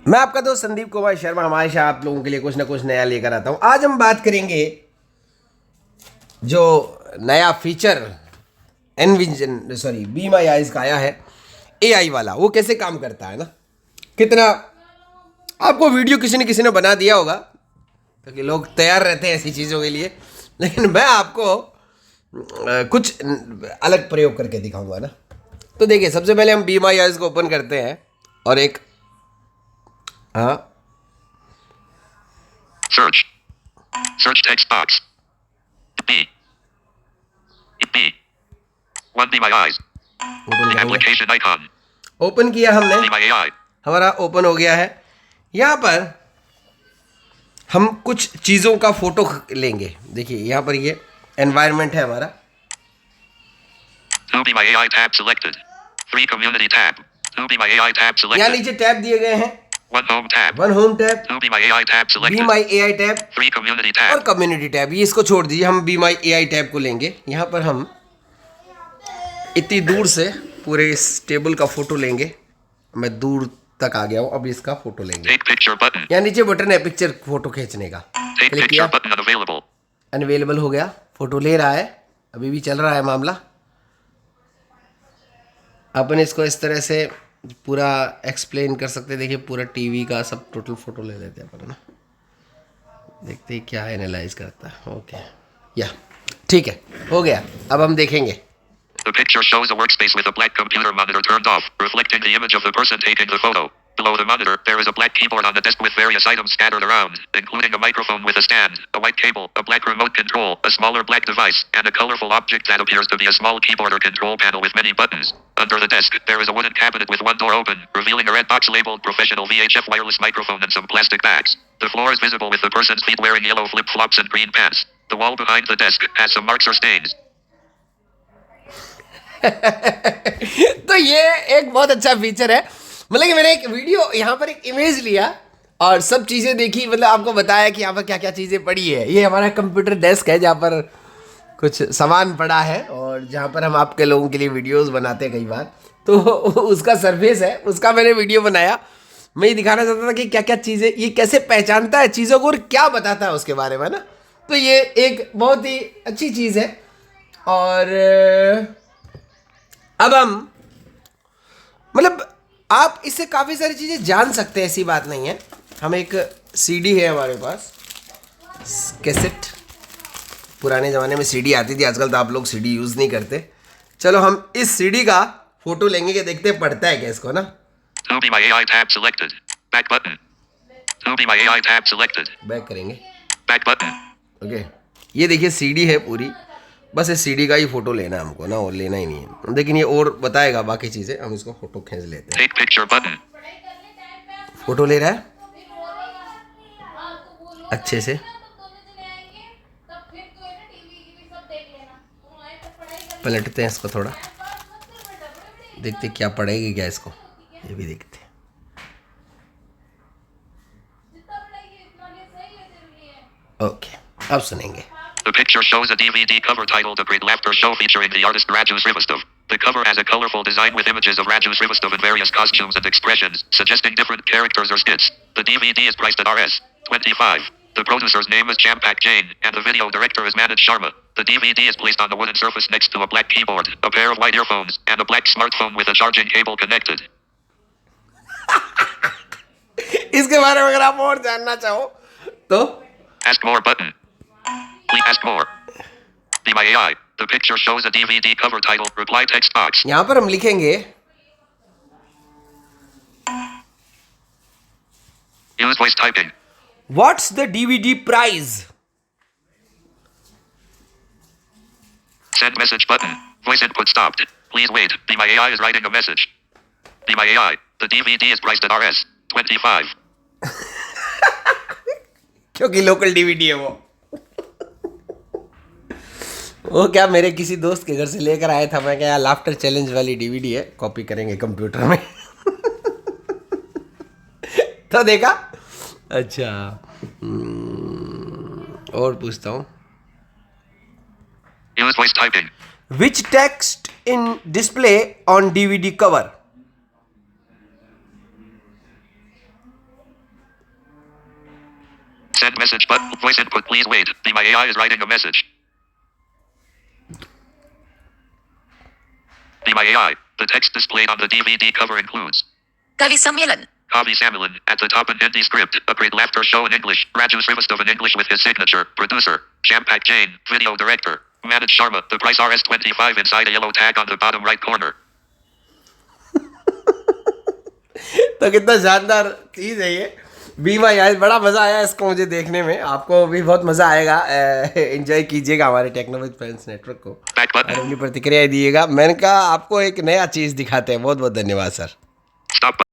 मैं आपका दोस्त संदीप कुमार शर्मा हमेशा आप लोगों के लिए कुछ ना कुछ नया लेकर आता हूं। आज हम बात करेंगे जो नया feature envision sorry be my eyes का आया है एआई वाला, वो कैसे काम करता है ना। कितना आपको वीडियो किसी ने बना दिया होगा क्योंकि लोग तैयार रहते हैं ऐसी चीज़ों के लिए, लेकिन मैं आपको कुछ अलग प्रयोग करके दिखाऊंगा ना। तो देखिए, सबसे पहले हम बी माई आइज को ओपन करते हैं और एक हाँ Search. Search text box. B. B. One Be My Eyes. Open The करेंगे। application icon. ओपन किया हमने, Be My AI. हमारा ओपन हो गया है। यहाँ पर हम कुछ चीज़ों का फोटो लेंगे। देखिए यहाँ पर ये एनवायरनमेंट है हमारा। 2 Be My AI tab selected. 3 Community tab. 2 Be My AI tab यहाँ selected. नीचे टैब दिए गए हैं, 1 Home tab. One home tab, 2 Be My AI tab be selected. My A I tab 3 Community और tab. Community tab. ये इसको छोड़ दीजिए, हम be my A I tab को लेंगे। यहाँ पर हम इतनी दूर से पूरे इस टेबल का फोटो लेंगे। मैं दूर तक आ गया हूँ, अब इसका फोटो लेंगे। Take picture button. यहाँ नीचे बटन है पिक्चर फोटो खींचने का, Take क्लिक picture किया, button unavailable. अनअवेलेबल हो गया। फोटो ले रहा है, अभी भी चल रहा है मामला। अपन इसको इस तरह से पूरा एक्सप्लेन कर सकते हैं। देखिए पूरा टीवी का सब टोटल फोटो ले लेते हैं अपन ना, देखते हैं क्या एनालाइज करता है। ओके या ठीक है, हो गया। अब हम देखेंगे। The picture shows a workspace with a black computer monitor turned off, reflecting the image of the person taking the photo. Below the monitor, there is a black keyboard on the desk with various items scattered around, including a microphone with a stand, a white cable, a black remote control, a smaller black device, and a colorful object that appears to be a small keyboard or control panel with many buttons. Under the desk, there is a wooden cabinet with one door open, revealing a red box labeled Professional VHF wireless microphone and some plastic bags. The floor is visible with the person's feet wearing yellow flip-flops and green pants. The wall behind the desk has some marks or stains. तो ये एक बहुत अच्छा feature है। मतलब कि मैंने एक वीडियो यहाँ पर एक इमेज लिया और सब चीज़ें देखी, मतलब आपको बताया कि यहाँ पर क्या क्या चीज़ें पड़ी है। ये हमारा कंप्यूटर डेस्क है जहाँ पर कुछ सामान पड़ा है और जहाँ पर हम आपके लोगों के लिए वीडियोस बनाते हैं कई बार। तो उसका सरफेस है, उसका मैंने वीडियो बनाया। मैं ये दिखाना चाहता था कि क्या क्या चीज़ें, ये कैसे पहचानता है चीज़ों को और क्या बताता है उसके बारे में ना। तो ये एक बहुत ही अच्छी चीज़ है। और अब हम मतलब आप इससे काफ़ी सारी चीज़ें जान सकते हैं, ऐसी बात नहीं है। हम एक सीडी है हमारे पास, कैसेट। पुराने ज़माने में सीडी आती थी, आजकल तो आप लोग सीडी यूज़ नहीं करते। चलो हम इस सीडी का फोटो लेंगे कि देखते हैं पढ़ता है क्या इसको ना। 2 Be My AI tab selected. Back button. 2 Be My AI tab selected. Back करेंगे, Back button. ओके। ये देखिए सीडी है पूरी, बस इस सीडी का ही फोटो लेना है हमको ना, और लेना ही नहीं है। लेकिन ये और बताएगा बाकी चीज़ें, हम इसको फोटो खींच लेते हैं। Take picture button. फोटो ले रहा है अच्छे से। पलटते हैं इसको थोड़ा, देखते क्या पड़ेगी क्या इसको, ये भी देखते हैं। ओके, अब सुनेंगे। The picture shows a DVD cover titled A Great Laughter Show featuring the artist Raju Srivastava. The cover has a colorful design with images of Raju Srivastava in various costumes and expressions, suggesting different characters or skits. The DVD is priced at Rs. 25. The producer's name is Champak Jain, and the video director is Manoj Sharma. The DVD is placed on the wooden surface next to a black keyboard, a pair of white earphones, and a black smartphone with a charging cable connected. इसके बारे में अगर आप और जानना चाहो तो Ask more button. Please ask more. Be My AI. The picture shows a DVD cover titled Reply text box. यहाँ पर हम लिखेंगे Use voice typing. What's the DVD price. Send message button. Voice input stopped. Please wait. Be My AI is writing a message. Be My AI. The DVD is priced at Rs. 25. क्योंकि local DVD है वो क्या मेरे किसी दोस्त के घर से लेकर आया था। मैं क्या, लाफ्टर चैलेंज वाली डीवीडी है, कॉपी करेंगे कंप्यूटर में। तो देखा। अच्छा और पूछता हूँ, Use voice typing. Which text in display on DVD cover. Send message button. Voice input. Please wait. My AI is writing a message. My AI. The text displayed on the DVD cover includes कवि सम्मेलन Kavi Samilin at the top in Hindi script. A great laughter show in English. Raju Srivastava in English with his signature. Producer. Champak Jain. Video director. Manoj Sharma. The price RS25 inside a yellow tag on the bottom right corner. तो कितना शानदार चीज़ है ये be my eyes. बड़ा मज़ा आया इसको मुझे देखने में, आपको भी बहुत मज़ा आएगा। एंजॉय कीजिएगा हमारे टेक्नोविद फ्रेंड्स नेटवर्क को Back button. और अपनी प्रतिक्रिया दिएगा। मैंने कहा आपको एक नया चीज़ दिखाते हैं। बहुत बहुत धन्यवाद सर। Stop button.